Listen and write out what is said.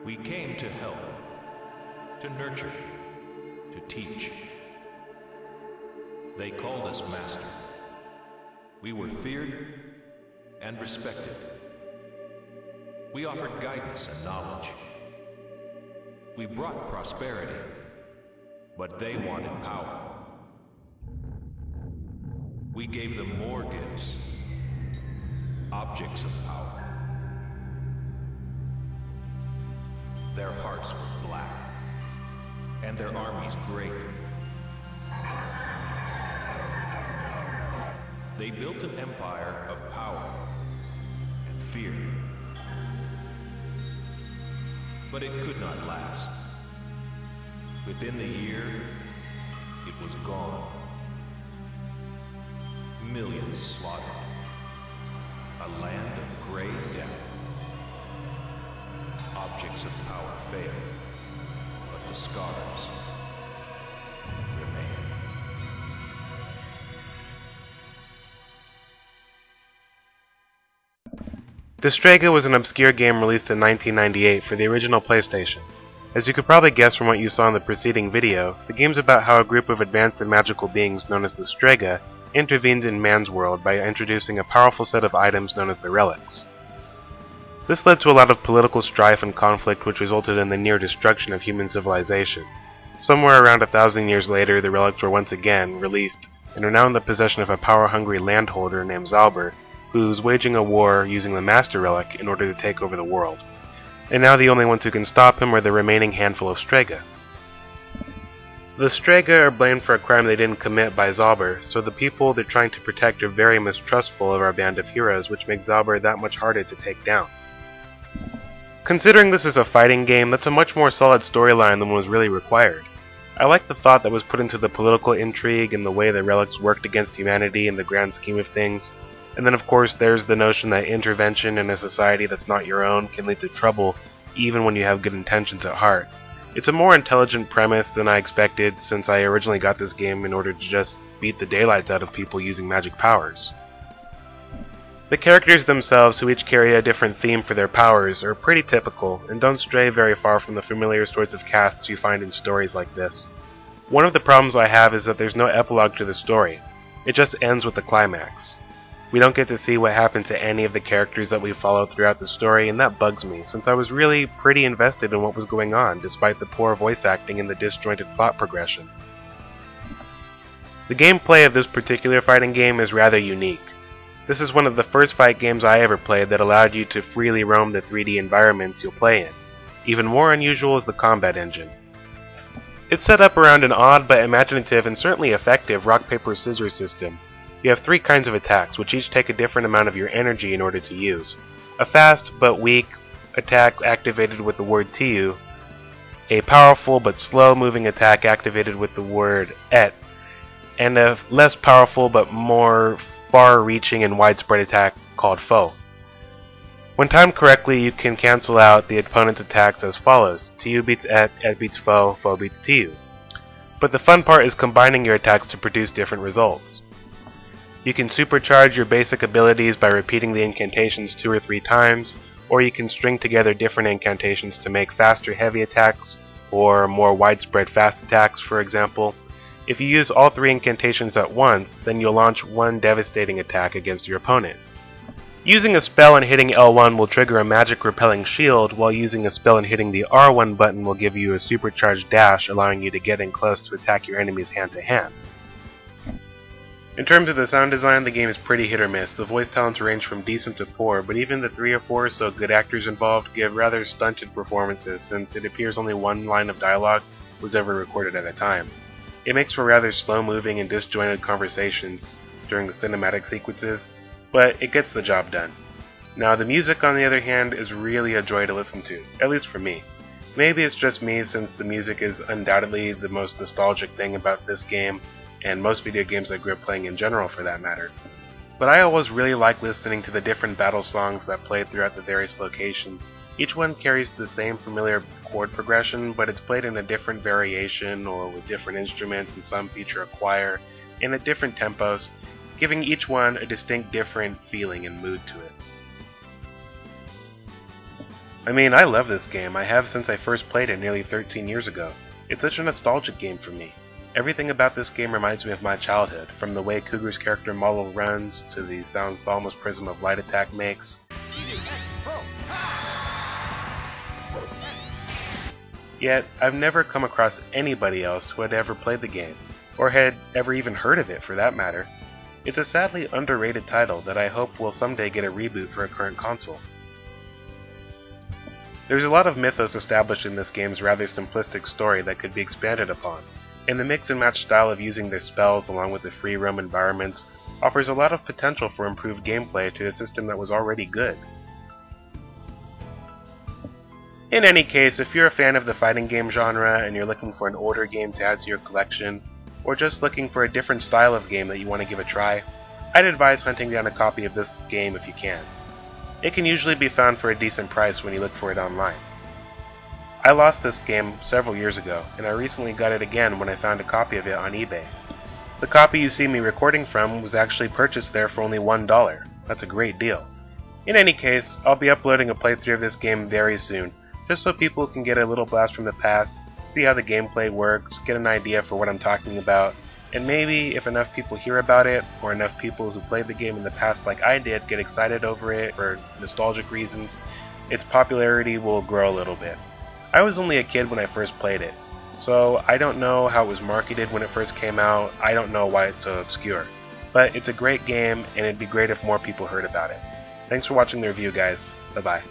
We came to help, to nurture, to teach. They called us master. We were feared and respected. We offered guidance and knowledge. We brought prosperity, but they wanted power. We gave them more gifts, objects of power. Their hearts were black, and their armies great. They built an empire of power and fear. But it could not last. Within the year, it was gone. Millions slaughtered. A land of gray death. Objects of power failed, but the scars remain. Destrega was an obscure game released in 1998 for the original PlayStation. As you could probably guess from what you saw in the preceding video, the game's about how a group of advanced and magical beings known as the Destrega intervenes in man's world by introducing a powerful set of items known as the relics. This led to a lot of political strife and conflict which resulted in the near destruction of human civilization. Somewhere around 1,000 years later, the relics were once again released and are now in the possession of a power-hungry landholder named Zalber, who's waging a war using the Master Relic in order to take over the world. And now the only ones who can stop him are the remaining handful of Strega. The Strega are blamed for a crime they didn't commit by Zalber, so the people they're trying to protect are very mistrustful of our band of heroes, which makes Zalber that much harder to take down. Considering this is a fighting game, that's a much more solid storyline than was really required. I like the thought that was put into the political intrigue and the way the relics worked against humanity in the grand scheme of things. And then of course there's the notion that intervention in a society that's not your own can lead to trouble even when you have good intentions at heart. It's a more intelligent premise than I expected, since I originally got this game in order to just beat the daylights out of people using magic powers. The characters themselves, who each carry a different theme for their powers, are pretty typical, and don't stray very far from the familiar sorts of casts you find in stories like this. One of the problems I have is that there's no epilogue to the story. It just ends with the climax. We don't get to see what happened to any of the characters that we followed throughout the story, and that bugs me, since I was really pretty invested in what was going on, despite the poor voice acting and the disjointed plot progression. The gameplay of this particular fighting game is rather unique. This is one of the first fight games I ever played that allowed you to freely roam the 3D environments you'll play in. Even more unusual is the combat engine. It's set up around an odd but imaginative and certainly effective rock-paper-scissors system. You have 3 kinds of attacks, which each take a different amount of your energy in order to use. A fast but weak attack activated with the word Tiu, a powerful but slow-moving attack activated with the word Et, and a less powerful but more far-reaching and widespread attack called Foe. When timed correctly, you can cancel out the opponent's attacks as follows: Tiu beats Et, Et beats Foe, Foe beats Tiu. But the fun part is combining your attacks to produce different results. You can supercharge your basic abilities by repeating the incantations 2 or 3 times, or you can string together different incantations to make faster heavy attacks, or more widespread fast attacks, for example. If you use all 3 incantations at once, then you'll launch one devastating attack against your opponent. Using a spell and hitting L1 will trigger a magic repelling shield, while using a spell and hitting the R1 button will give you a supercharged dash, allowing you to get in close to attack your enemies hand to hand. In terms of the sound design, the game is pretty hit or miss. The voice talents range from decent to poor, but even the 3 or 4 or so good actors involved give rather stunted performances, since it appears only one line of dialogue was ever recorded at a time. It makes for rather slow-moving and disjointed conversations during the cinematic sequences, but it gets the job done. Now, the music, on the other hand, is really a joy to listen to, at least for me. Maybe it's just me, since the music is undoubtedly the most nostalgic thing about this game, and most video games I grew up playing in general for that matter. But I always really like listening to the different battle songs that play throughout the various locations. Each one carries the same familiar chord progression, but it's played in a different variation or with different instruments, and some feature a choir, and at different tempos, giving each one a distinct different feeling and mood to it. I mean, I love this game. I have since I first played it nearly 13 years ago. It's such a nostalgic game for me. Everything about this game reminds me of my childhood, from the way Cougar's character model runs, to the sounds Balma's Prism of Light Attack makes. Yet, I've never come across anybody else who had ever played the game, or had ever even heard of it for that matter. It's a sadly underrated title that I hope will someday get a reboot for a current console. There's a lot of mythos established in this game's rather simplistic story that could be expanded upon, and the mix and match style of using their spells along with the free roam environments offers a lot of potential for improved gameplay to a system that was already good. In any case, if you're a fan of the fighting game genre and you're looking for an older game to add to your collection, or just looking for a different style of game that you want to give a try, I'd advise hunting down a copy of this game if you can. It can usually be found for a decent price when you look for it online. I lost this game several years ago, and I recently got it again when I found a copy of it on eBay. The copy you see me recording from was actually purchased there for only $1. That's a great deal. In any case, I'll be uploading a playthrough of this game very soon, just so people can get a little blast from the past, see how the gameplay works, get an idea for what I'm talking about, and maybe if enough people hear about it, or enough people who played the game in the past like I did get excited over it for nostalgic reasons, its popularity will grow a little bit. I was only a kid when I first played it, so I don't know how it was marketed when it first came out, I don't know why it's so obscure. But it's a great game, and it'd be great if more people heard about it. Thanks for watching the review, guys. Bye-bye.